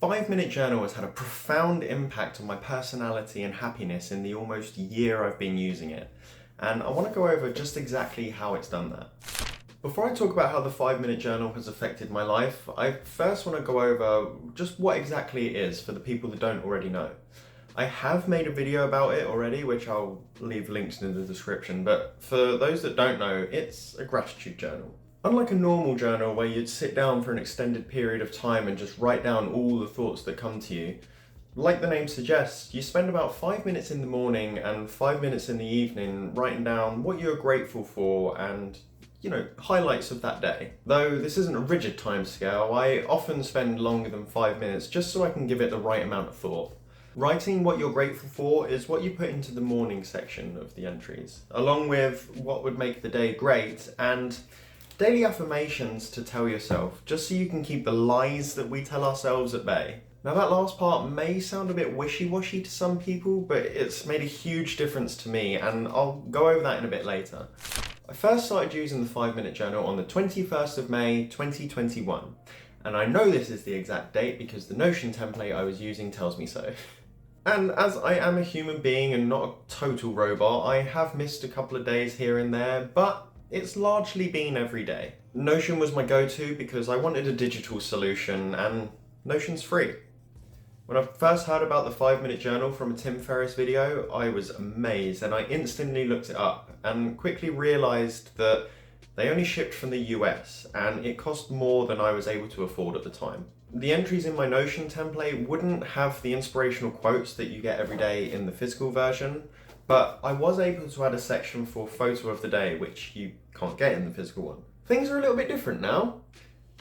5-minute journal has had a profound impact on my personality and happiness in the almost year I've been using it. And I want to go over just exactly how it's done that. Before I talk about how the 5-minute journal has affected my life, I first want to go over just what exactly it is for the people that don't already know. I have made a video about it already, which I'll leave links in the description, but for those that don't know, it's a gratitude journal. Unlike a normal journal where you'd sit down for an extended period of time and just write down all the thoughts that come to you, like the name suggests, you spend about 5 minutes in the morning and 5 minutes in the evening writing down what you're grateful for and highlights of that day. Though this isn't a rigid timescale, I often spend longer than 5 minutes just so I can give it the right amount of thought. Writing what you're grateful for is what you put into the morning section of the entries, along with what would make the day great and daily affirmations to tell yourself, just so you can keep the lies that we tell ourselves at bay. Now that last part may sound a bit wishy-washy to some people, but it's made a huge difference to me, and I'll go over that in a bit later. I first started using the 5-minute journal on the 21st of May 2021, and I know this is the exact date because the Notion template I was using tells me so. And as I am a human being and not a total robot, I have missed a couple of days here and there, but it's largely been every day. Notion was my go-to because I wanted a digital solution, and Notion's free. When I first heard about the 5-minute journal from a Tim Ferriss video, I was amazed, and I instantly looked it up and quickly realised that they only shipped from the US and it cost more than I was able to afford at the time. The entries in my Notion template wouldn't have the inspirational quotes that you get every day in the physical version, but I was able to add a section for photo of the day, which you can't get in the physical one. Things are a little bit different now.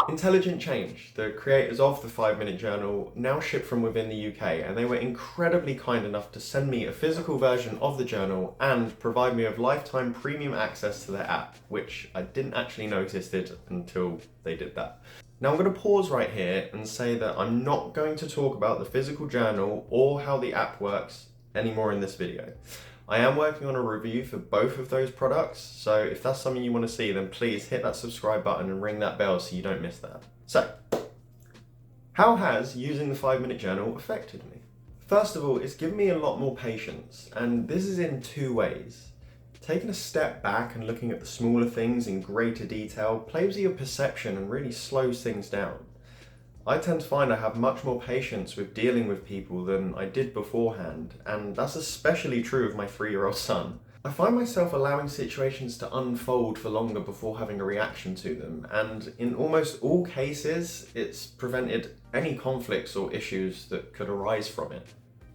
Intelligent Change, the creators of the 5-minute journal, now ship from within the UK, and they were incredibly kind enough to send me a physical version of the journal and provide me with lifetime premium access to their app, which I didn't actually notice it until they did that. Now I'm going to pause right here and say that I'm not going to talk about the physical journal or how the app works anymore in this video. I am working on a review for both of those products, so if that's something you want to see, then please hit that subscribe button and ring that bell so you don't miss that. So, how has using the 5-minute journal affected me? First of all, it's given me a lot more patience, and this is in two ways. Taking a step back and looking at the smaller things in greater detail plays with your perception and really slows things down. I tend to find I have much more patience with dealing with people than I did beforehand, and that's especially true of my 3-year-old son. I find myself allowing situations to unfold for longer before having a reaction to them, and in almost all cases, it's prevented any conflicts or issues that could arise from it.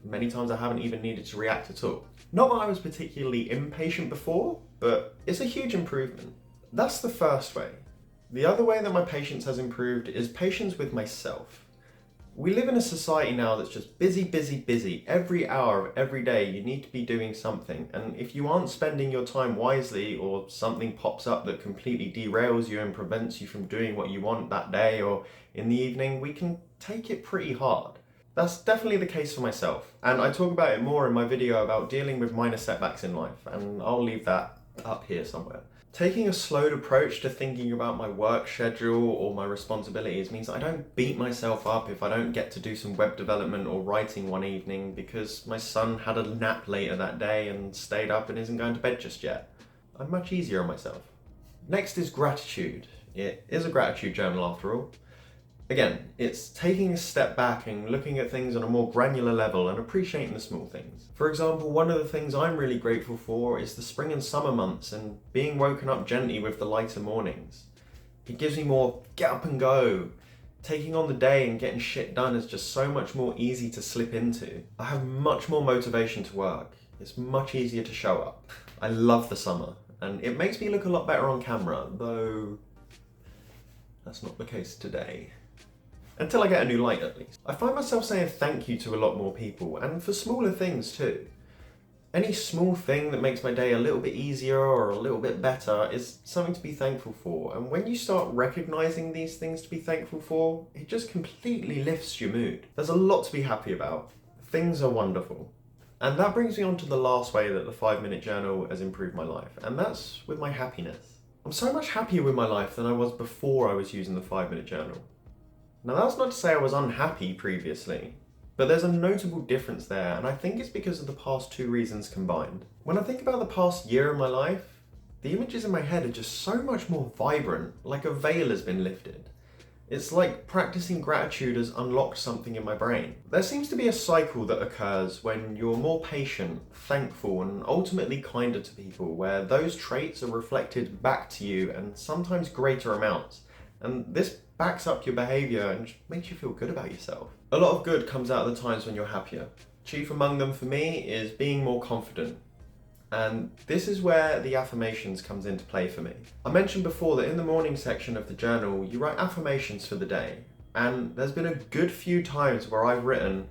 Many times I haven't even needed to react at all. Not that I was particularly impatient before, but it's a huge improvement. That's the first way. The other way that my patience has improved is patience with myself. We live in a society now that's just busy, busy, busy. Every hour of every day you need to be doing something, and if you aren't spending your time wisely or something pops up that completely derails you and prevents you from doing what you want that day or in the evening, we can take it pretty hard. That's definitely the case for myself, and I talk about it more in my video about dealing with minor setbacks in life, and I'll leave that up here somewhere. Taking a slowed approach to thinking about my work schedule or my responsibilities means I don't beat myself up if I don't get to do some web development or writing one evening because my son had a nap later that day and stayed up and isn't going to bed just yet. I'm much easier on myself. Next is gratitude. It is a gratitude journal after all. Again, it's taking a step back and looking at things on a more granular level and appreciating the small things. For example, one of the things I'm really grateful for is the spring and summer months and being woken up gently with the lighter mornings. It gives me more get up and go. Taking on the day and getting shit done is just so much more easy to slip into. I have much more motivation to work. It's much easier to show up. I love the summer, and it makes me look a lot better on camera, though that's not the case today. Until I get a new light at least. I find myself saying thank you to a lot more people, and for smaller things too. Any small thing that makes my day a little bit easier or a little bit better is something to be thankful for, and when you start recognizing these things to be thankful for, it just completely lifts your mood. There's a lot to be happy about. Things are wonderful. And that brings me on to the last way that the 5-minute journal has improved my life, and that's with my happiness. I'm so much happier with my life than I was before I was using the 5-minute journal. Now that's not to say I was unhappy previously, but there's a notable difference there, and I think it's because of the past two reasons combined. When I think about the past year of my life, the images in my head are just so much more vibrant, like a veil has been lifted. It's like practicing gratitude has unlocked something in my brain. There seems to be a cycle that occurs when you're more patient, thankful, and ultimately kinder to people, where those traits are reflected back to you and sometimes greater amounts. And this backs up your behaviour and just makes you feel good about yourself. A lot of good comes out of the times when you're happier. Chief among them for me is being more confident. And this is where the affirmations comes into play for me. I mentioned before that in the morning section of the journal, you write affirmations for the day. And there's been a good few times where I've written,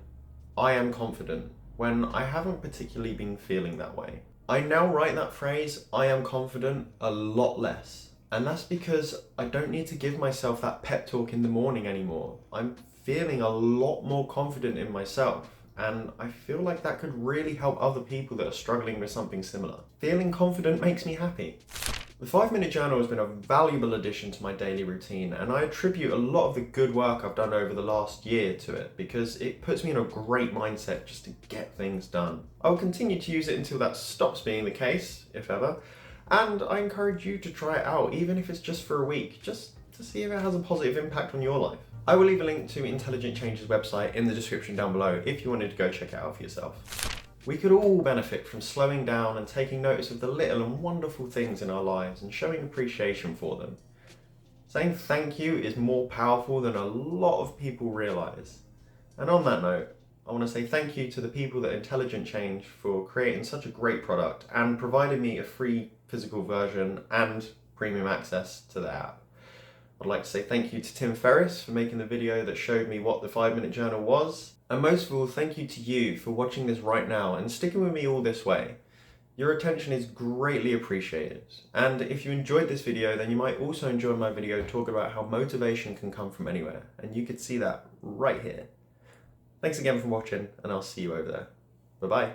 I am confident, when I haven't particularly been feeling that way. I now write that phrase, I am confident, a lot less. And that's because I don't need to give myself that pep talk in the morning anymore. I'm feeling a lot more confident in myself. And I feel like that could really help other people that are struggling with something similar. Feeling confident makes me happy. The 5-minute journal has been a valuable addition to my daily routine, and I attribute a lot of the good work I've done over the last year to it because it puts me in a great mindset just to get things done. I will continue to use it until that stops being the case, if ever, and I encourage you to try it out, even if it's just for a week, just to see if it has a positive impact on your life. I will leave a link to Intelligent Change's website in the description down below if you wanted to go check it out for yourself. We could all benefit from slowing down and taking notice of the little and wonderful things in our lives and showing appreciation for them. Saying thank you is more powerful than a lot of people realise. And on that note, I want to say thank you to the people at Intelligent Change for creating such a great product and providing me a free physical version and premium access to the app. I'd like to say thank you to Tim Ferriss for making the video that showed me what the 5-minute journal was. And most of all, thank you to you for watching this right now and sticking with me all this way. Your attention is greatly appreciated. And if you enjoyed this video, then you might also enjoy my video talking about how motivation can come from anywhere. And you could see that right here. Thanks again for watching, and I'll see you over there. Bye-bye.